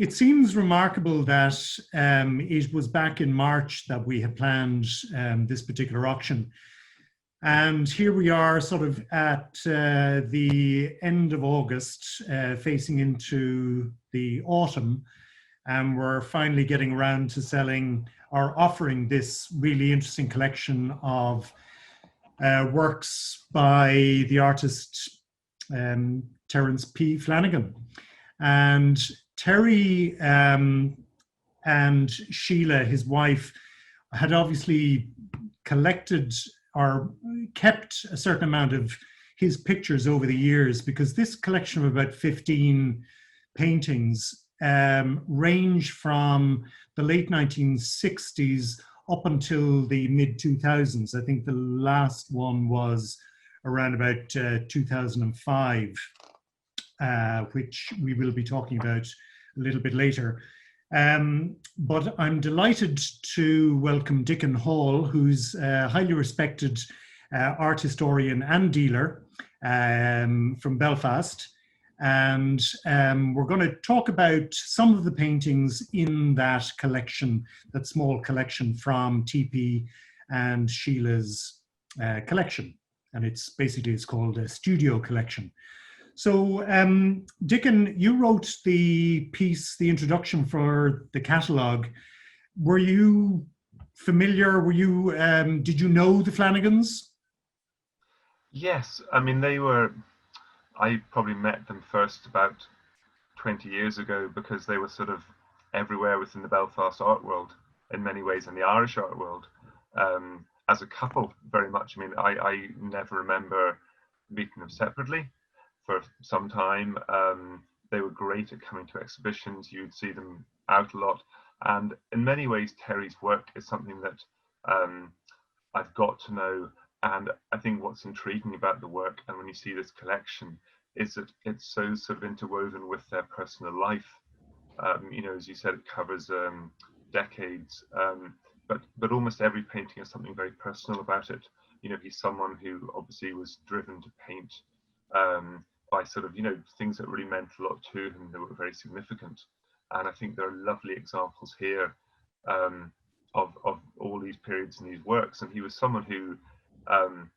it seems remarkable that it was back in March that we had planned this particular auction. And here we are sort of at the end of August, facing into the autumn. And we're finally getting around to selling or offering this really interesting collection of works by the artist Terence P. Flanagan. And Terry and Sheelagh, his wife, had obviously collected or kept a certain amount of his pictures over the years, because this collection of about 15 paintings range from the late 1960s up until the mid-2000s. I think the last one was around about 2005, which we will be talking about a little bit later. But I'm delighted to welcome Dickon Hall, who's a highly respected art historian and dealer from Belfast. And we're going to talk about some of the paintings in that collection, that small collection from TP and Sheilagh's collection. And it's called a studio collection. So, Dickon, you wrote the piece, the introduction for the catalogue. Were you familiar? Did you know the Flanagans? Yes, I mean, I probably met them first about 20 years ago, because they were sort of everywhere within the Belfast art world in many ways, and the Irish art world. As a couple, very much. I mean, I never remember meeting them separately. For some time, they were great at coming to exhibitions. You'd see them out a lot, and in many ways Terry's work is something that I've got to know. And I think what's intriguing about the work, and when you see this collection, is that it's so sort of interwoven with their personal life. As you said, it covers decades, but almost every painting has something very personal about it. He's someone who obviously was driven to paint by sort of, things that really meant a lot to him, that were very significant. And I think there are lovely examples here of all these periods in these works. And he was someone who, and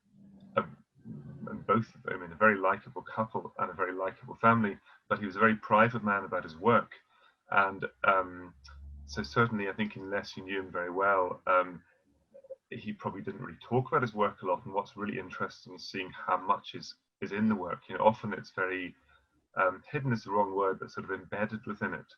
both of them, a very likable couple and a very likable family, but he was a very private man about his work. And so certainly, I think unless you knew him very well, he probably didn't really talk about his work a lot. And what's really interesting is seeing how much is in the work. Often it's very hidden is the wrong word, but sort of embedded within it.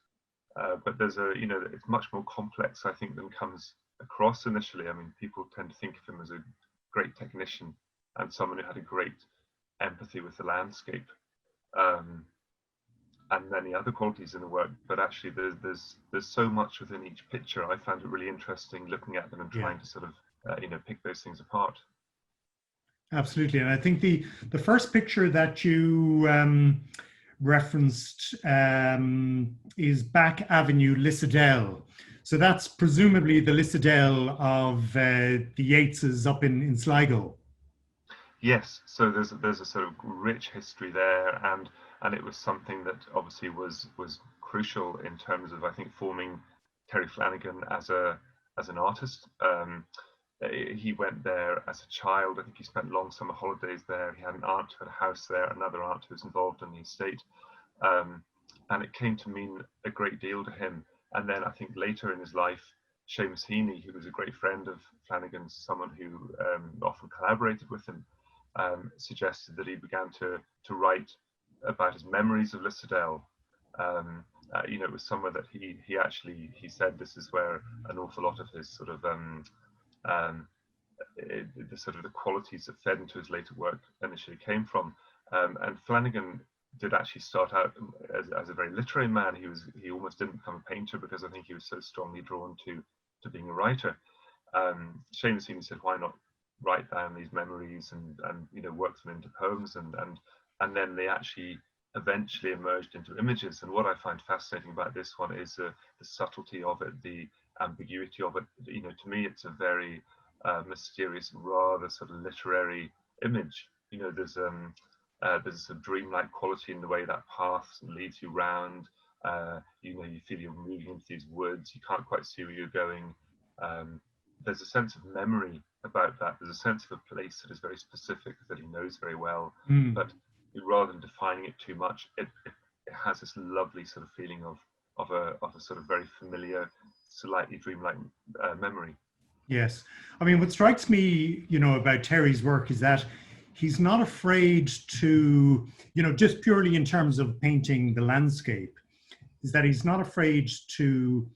But there's it's much more complex, I think, than comes across initially. I mean, people tend to think of him as a great technician and someone who had a great empathy with the landscape, and many other qualities in the work. But actually, there's so much within each picture. I found it really interesting looking at them and trying to sort of pick those things apart. Absolutely. And I think the first picture that you referenced is Back Avenue, Lissadell. So that's presumably the Lissadell of the Yeatses up in Sligo. Yes. So there's a sort of rich history there, and it was something that obviously was crucial in terms of, I think, forming Terry Flanagan as an artist. He went there as a child. I think he spent long summer holidays there. He had an aunt who had a house there, another aunt who was involved in the estate. And it came to mean a great deal to him. And then I think later in his life, Seamus Heaney, who was a great friend of Flanagan's, someone who often collaborated with him, suggested that he began to write about his memories of Lissadell. It was somewhere that he said this is where an awful lot of his sort of the qualities that fed into his later work initially came from. And Flanagan did actually start out as a very literary man. He almost didn't become a painter because I think he was so strongly drawn to being a writer. Seamus Heaney said, why not write down these memories and work them into poems, and then they actually eventually emerged into images. And what I find fascinating about this one is the subtlety of it, the ambiguity of it. To me, it's a very mysterious, rather sort of literary image. There's a sort of dreamlike quality in the way that path leads you round. You feel you're moving into these woods. You can't quite see where you're going. There's a sense of memory about that. There's a sense of a place that is very specific, that he knows very well. But rather than defining it too much, it has this lovely sort of feeling of a sort of very familiar, slightly dreamlike memory. Yes. I mean, what strikes me, about Terry's work is that he's not afraid to, just purely in terms of painting the landscape, is that he's not afraid to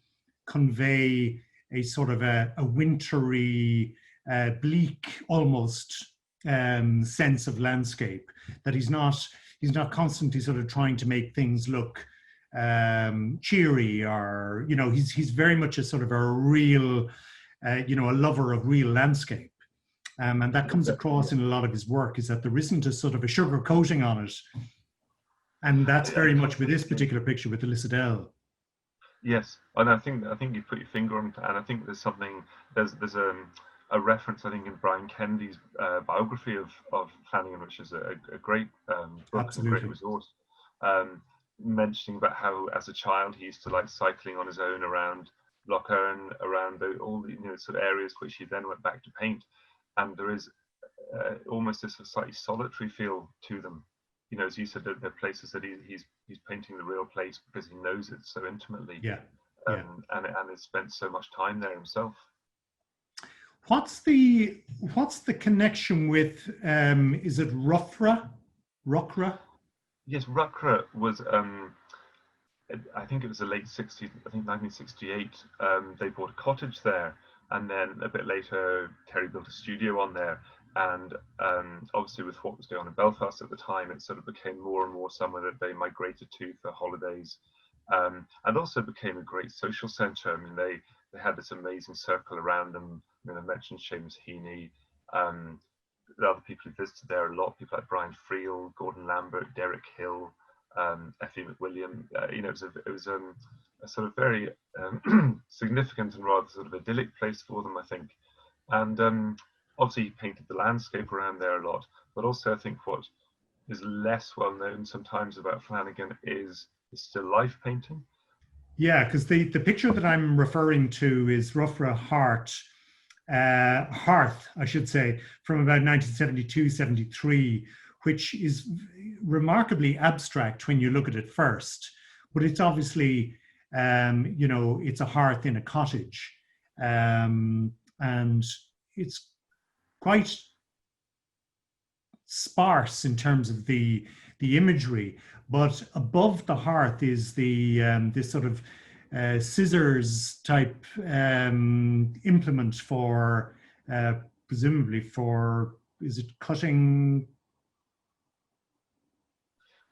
convey a sort of a wintry, bleak almost sense of landscape. That he's not constantly sort of trying to make things look cheery, or he's very much a sort of a real, a lover of real landscape. And that comes across in a lot of his work, is that there isn't a sort of a sugar coating on it. And that's very much with this particular picture with the Lissadell. Yes, and I think you put your finger on it, and I think there's a reference, I think, in Brian Kennedy's biography of Flanagan, which is a great book, Absolutely. and a great resource, mentioning about how as a child he used to like cycling on his own around Lough Erne, around all the sort of areas which he then went back to paint, and there is almost this slightly solitary feel to them. As you said, they're places that he's painting the real place because he knows it so intimately. Yeah. And has spent so much time there himself. What's the connection with is it Roughra? Yes, Roughra was I think it was the late 60s, I think 1968. They bought a cottage there, and then a bit later Terry built a studio on there. And obviously with what was going on in Belfast at the time, it sort of became more and more somewhere that they migrated to for holidays, and also became a great social centre. I mean, they had this amazing circle around them. I mentioned Seamus Heaney, the other people who visited there a lot, people like Brian Friel, Gordon Lambert, Derek Hill, Effie McWilliam. It was a sort of very significant and rather sort of idyllic place for them, I think. And obviously, he painted the landscape around there a lot, but also I think what is less well known sometimes about Flanagan is still life painting. Yeah, because the picture that I'm referring to is Roughra Hearth, I should say, from about 1972-73, which is remarkably abstract when you look at it first. But it's obviously, it's a hearth in a cottage, and it's quite sparse in terms of the imagery, but above the hearth is the this sort of scissors type implement for presumably for, is it cutting?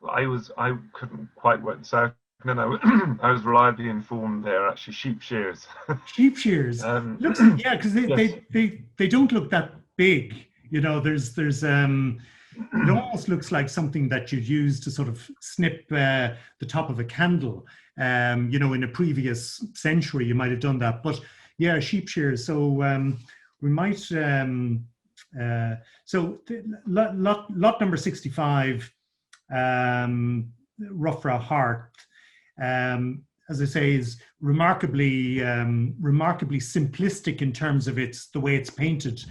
Well, I couldn't quite work this out. And then I was reliably informed they're actually sheep shears. Sheep shears. Looks, yeah, because they don't look that big. There's it almost looks like something that you'd use to sort of snip the top of a candle. In a previous century, you might have done that. But yeah, sheep shears. So we might. Lot number 65, Roughra Hearth, as I say, is remarkably simplistic in terms of the way it's painted.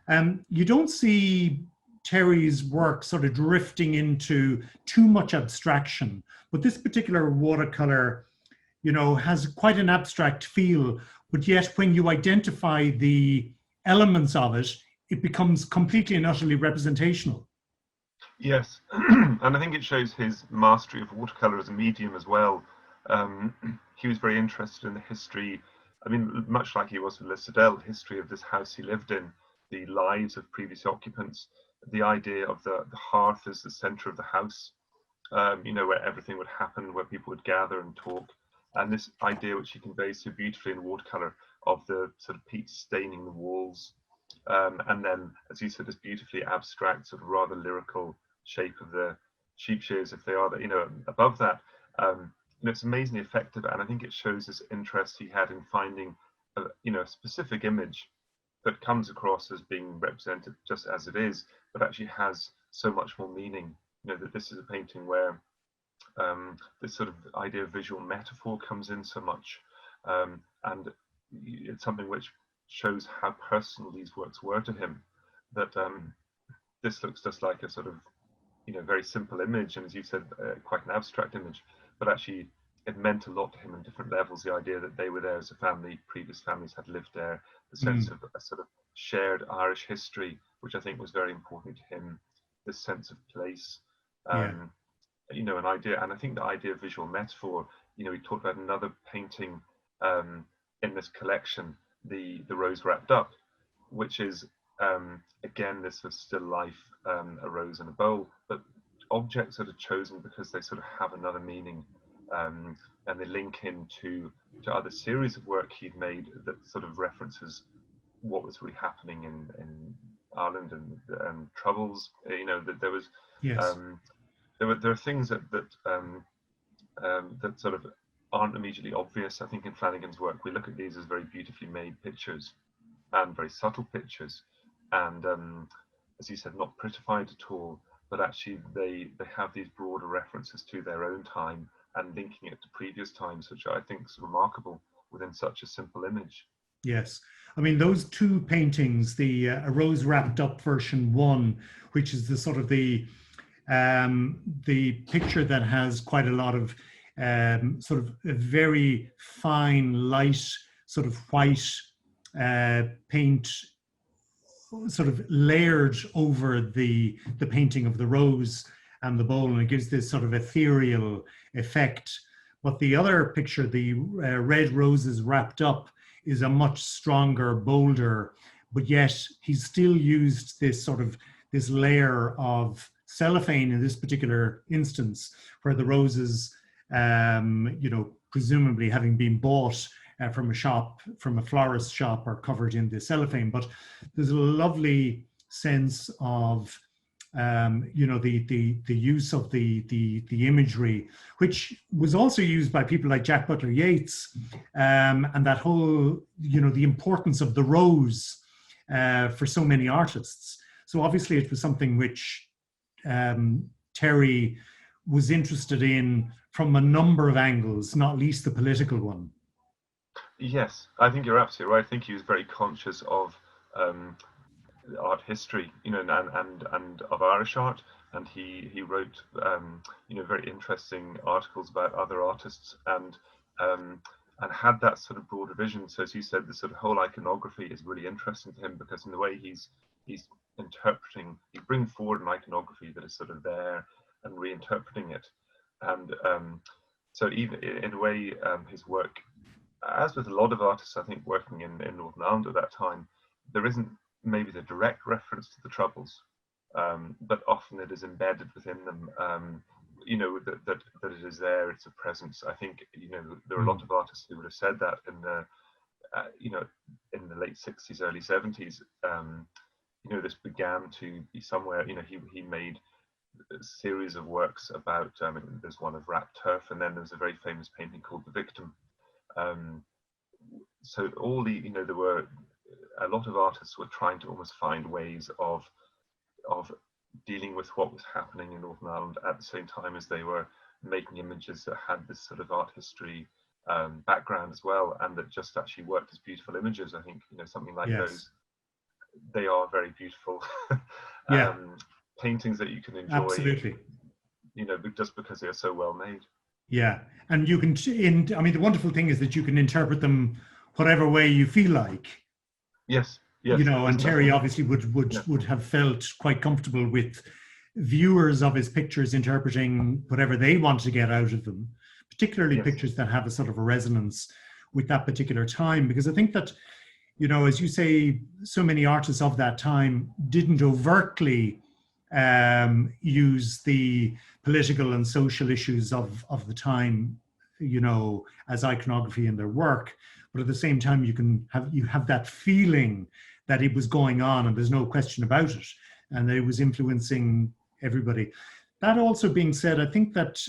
You don't see Terry's work sort of drifting into too much abstraction, but this particular watercolor, has quite an abstract feel, but yet when you identify the elements of it, it becomes completely and utterly representational. Yes, and I think it shows his mastery of watercolor as a medium as well. He was very interested in the history, I mean, much like he was with Lissadell, the history of this house he lived in, the lives of previous occupants, the idea of the hearth as the center of the house, where everything would happen, where people would gather and talk. And this idea, which he conveys so beautifully in watercolor, of the sort of peat staining the walls. And then, as you said, this beautifully abstract, sort of rather lyrical shape of the sheep shears, if they are, above that. It's amazingly effective, and I think it shows this interest he had in finding, a specific image that comes across as being represented just as it is, but actually has so much more meaning. That this is a painting where this sort of idea of visual metaphor comes in so much, and it's something which shows how personal these works were to him. That this looks just like a sort of very simple image, and as you said, quite an abstract image, but actually it meant a lot to him on different levels. The idea that they were there as a family, previous families had lived there, the sense of a sort of shared Irish history, which I think was very important to him, this sense of place, Yeah. an idea. And I think the idea of visual metaphor, we talked about another painting in this collection, the Rose Wrapped Up, which is again this was still life, a rose and a bowl, but objects that are chosen because they sort of have another meaning, and they link into other series of work he'd made that sort of references what was really happening in Ireland and troubles. That there was Yes. there are things that sort of aren't immediately obvious. I think in Flanagan's work we look at these as very beautifully made pictures and very subtle pictures, and as you said, not prettified at all, but actually they have these broader references to their own time and linking it to previous times, which I think is remarkable within such a simple image. Yes. I mean, those two paintings, the A Rose Wrapped Up version 1, which is the sort of the picture that has quite a lot of sort of a very fine, light, sort of white paint, sort of layered over the painting of the rose and the bowl, and it gives this sort of ethereal effect. But the other picture, the Red Roses Wrapped Up, is a much stronger, bolder, but yet he's still used this layer of cellophane in this particular instance, where the roses, presumably having been bought from a shop, from a florist shop, are covered in the cellophane. But there's a lovely sense of the use of the imagery, which was also used by people like Jack Butler Yeats, and that whole, the importance of the rose for so many artists. So obviously it was something which Terry was interested in from a number of angles, not least the political one. Yes, I think you're absolutely right. I think he was very conscious of art history, and of Irish art, and he wrote very interesting articles about other artists, and had that sort of broader vision. So as you said, the sort of whole iconography is really interesting to him, because in the way he's interpreting, he brings forward an iconography that is sort of there and reinterpreting it, and so even in a way, his work, as with a lot of artists, I think, working in Northern Ireland at that time, there isn't maybe the direct reference to the Troubles, but often it is embedded within them, that it is there, it's a presence. I think, there are a lot of artists who would have said that in the, in the late 60s, early 70s, this began to be somewhere, he made a series of works about, there's one of wrapped turf, and then there's a very famous painting called The Victim. So all the, there were a lot of artists were trying to almost find ways of dealing with what was happening in Northern Ireland at the same time as they were making images that had this sort of art history background as well, and that just actually worked as beautiful images. I think, something like those, they are very beautiful paintings that you can enjoy. Absolutely. Just because they are so well made. Yeah, and you can, the wonderful thing is that you can interpret them whatever way you feel like. Yes. And Terry obviously would have felt quite comfortable with viewers of his pictures interpreting whatever they want to get out of them, particularly pictures that have a sort of a resonance with that particular time. Because I think that, as you say, so many artists of that time didn't overtly use the political and social issues of the time, as iconography in their work. But at the same time, you have that feeling that it was going on, and there's no question about it, and that it was influencing everybody. That also being said, I think that,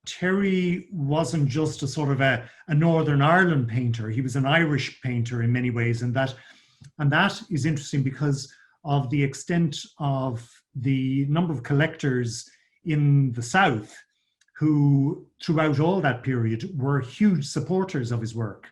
Terry wasn't just a sort of a Northern Ireland painter. He was an Irish painter in many ways, and that is interesting because of the extent of the number of collectors in the South who, throughout all that period, were huge supporters of his work.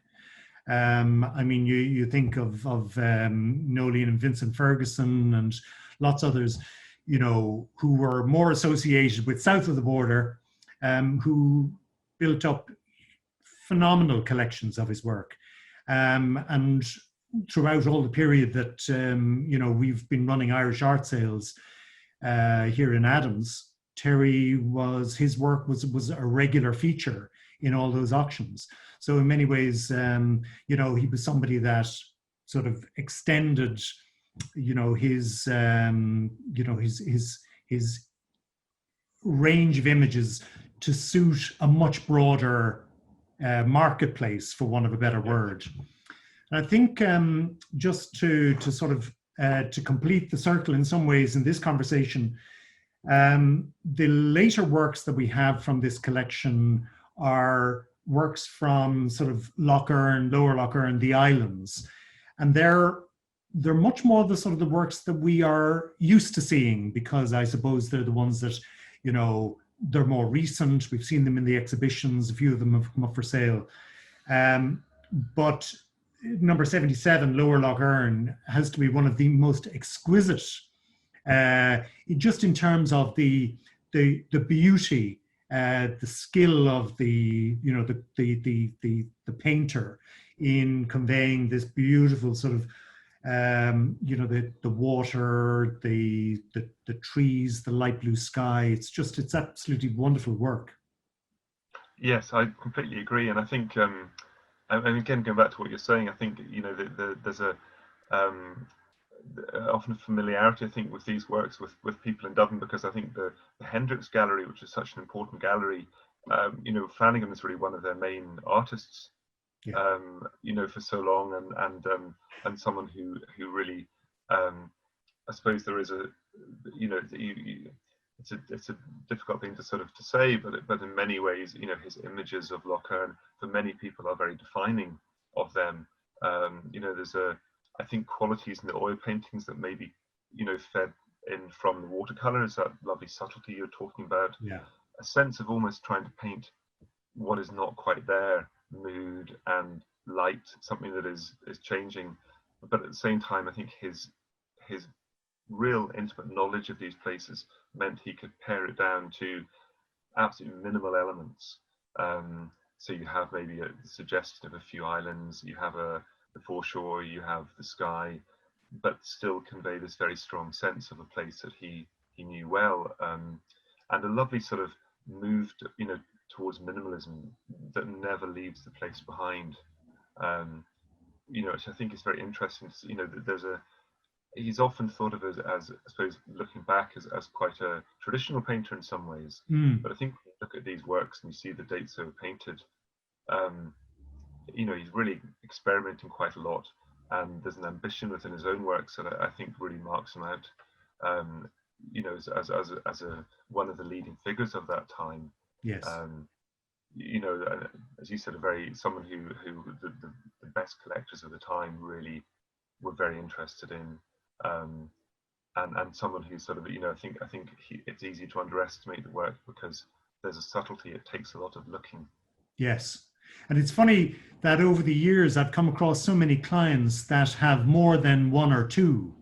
I mean, you think of Nolian and Vincent Ferguson and lots others, you know, who were more associated with south of the border, who built up phenomenal collections of his work. And throughout all the period that, you know, we've been running Irish art sales here in Adams, his work was a regular feature in all those auctions. So in many ways, you know, he was somebody that sort of extended, you know, his range of images to suit a much broader marketplace, for want of a better word. And I think just to sort of to complete the circle in some ways in this conversation, the later works that we have from this collection are works from sort of Lough Erne, Lower Lough Erne, the islands, and they're much more the sort of the works that we are used to seeing, because I suppose they're the ones that, you know, they're more recent. We've seen them in the exhibitions. A few of them have come up for sale. But number 77, Lower Lough Erne, has to be one of the most exquisite, just in terms of the beauty, the skill of the, you know, the painter in conveying this beautiful sort of, you know, the water, the trees, the light blue sky. It's absolutely wonderful work. Yes, I completely agree, and I think, and again, going back to what you're saying, I think, you know, there's a often a familiarity, I think, with these works with people in Dublin, because I think the Hendricks Gallery, which is such an important gallery, you know, Flanagan is really one of their main artists, Yeah. you know, for so long, and someone who really, I suppose there is a, you know, it's a difficult thing to sort of to say, but in many ways, you know, his images of Lough Erne for many people are very defining of them. You know, there's I think, qualities in the oil paintings that maybe, you know, fed in from the watercolors, that lovely subtlety you're talking about. Yeah. A sense of almost trying to paint what is not quite there, mood and light, something that is changing. But at the same time, I think his real intimate knowledge of these places meant he could pare it down to absolutely minimal elements. So you have maybe a suggestion of a few islands, you have the foreshore, you have the sky, but still convey this very strong sense of a place that he knew well, and a lovely sort of move, you know, towards minimalism that never leaves the place behind. You know, which I think is very interesting. You know, he's often thought of as I suppose, looking back, as quite a traditional painter in some ways. But I think when you look at these works and you see the dates they were painted, you know, he's really experimenting quite a lot, and there's an ambition within his own works that I think really marks him out. You know, as a one of the leading figures of that time. Yes. You know, as you said, someone who the best collectors of the time really were very interested in, and someone who sort of, you know, I think it's easy to underestimate the work because there's a subtlety. It takes a lot of looking. Yes. And it's funny that over the years, I've come across so many clients that have more than one or two,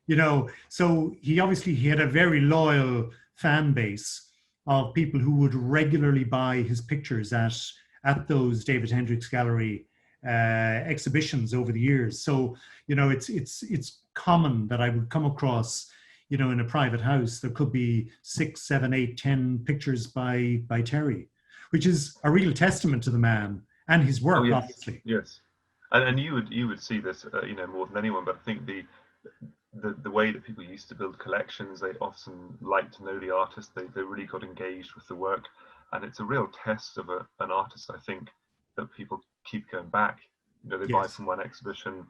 you know. So he had a very loyal fan base of people who would regularly buy his pictures at those David Hendricks Gallery exhibitions over the years. So, you know, it's common that I would come across, you know, in a private house, there could be 6, 7, 8, 10 pictures by Terry, which is a real testament to the man and his work, yes. obviously. Yes, and you would see this, you know, more than anyone. But I think the way that people used to build collections, they often like to know the artist. They really got engaged with the work, and it's a real test of an artist, I think, that people keep going back. You know, they buy from one exhibition,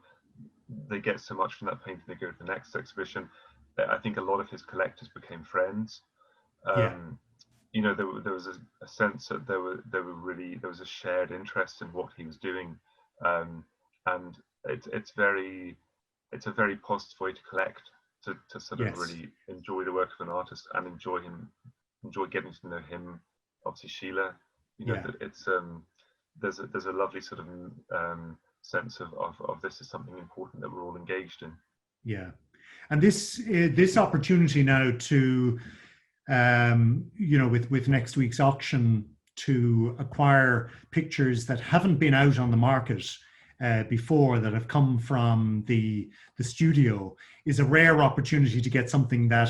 they get so much from that painting, they go to the next exhibition. I think a lot of his collectors became friends. You know, there was a sense that there was a shared interest in what he was doing, and it's a very positive way to collect, to sort of really enjoy the work of an artist and enjoy him enjoyed getting to know him. Obviously, Sheelagh, you know, Yeah. that it's there's a lovely sort of sense of this is something important that we're all engaged in. Yeah. And this opportunity now to, you know, with next week's auction, to acquire pictures that haven't been out on the market before, that have come from the studio, is a rare opportunity to get something that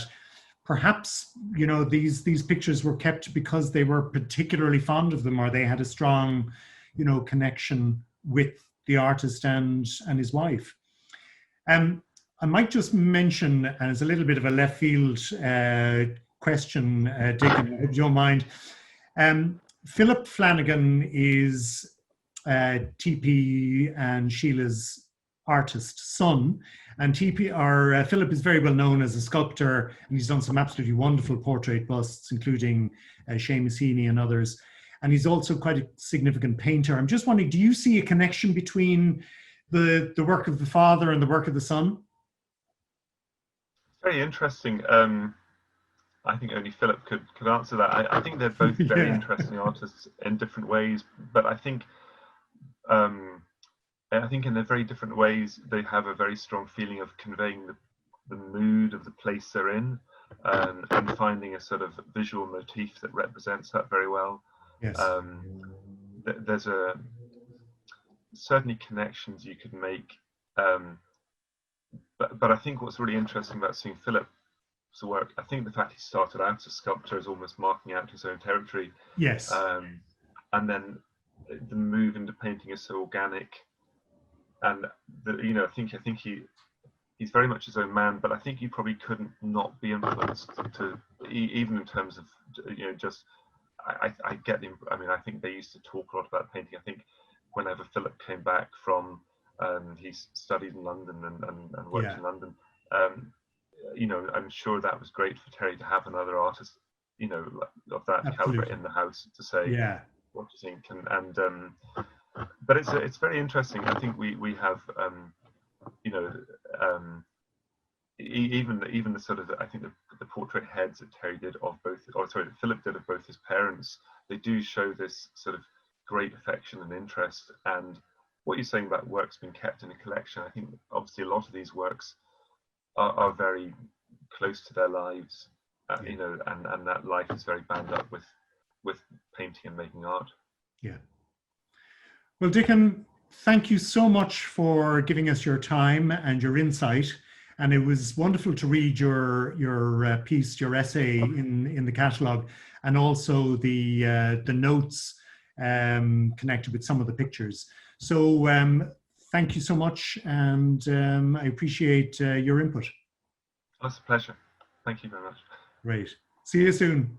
perhaps, you know, these pictures were kept because they were particularly fond of them, or they had a strong, you know, connection with the artist and his wife. I might just mention, and it's a little bit of a left field question, Dickon, if you don't mind. Philip Flanagan is TP and Sheilagh's artist son, and Philip is very well known as a sculptor, and he's done some absolutely wonderful portrait busts, including Seamus Heaney and others. And he's also quite a significant painter. I'm just wondering, do you see a connection between the work of the father and the work of the son? Very interesting. I think only Philip could answer that. I think they're both very Yeah. interesting artists in different ways, but I think in their very different ways, they have a very strong feeling of conveying the mood of the place they're in, and finding a sort of visual motif that represents that very well. Yes. There's certainly connections you could make, but I think what's really interesting about seeing Philip's work, I think the fact he started out as a sculptor is almost marking out his own territory. Yes. And then the move into painting is so organic, and you know, I think he's very much his own man, but I think you probably couldn't not be influenced to, even in terms of, you know, just I get the, I mean, I think they used to talk a lot about painting. I think whenever Philip came back from, he studied in London and worked in London. You know, I'm sure that was great for Terry to have another artist, you know, of that caliber in the house to say, what do you think? And but it's very interesting. I think we have, you know, even the sort of, I think the portrait heads that Terry did of both, or sorry, that Philip did of both his parents, they do show this sort of great affection and interest. And what you're saying about works being kept in a collection, I think obviously a lot of these works are very close to their lives, you know, and that life is very bound up with painting and making art. Yeah. Well, Dickon, thank you so much for giving us your time and your insight. And it was wonderful to read your piece, your essay in the catalogue, and also the notes connected with some of the pictures. So thank you so much, and I appreciate your input. That's a pleasure. Thank you very much. Great. See you soon.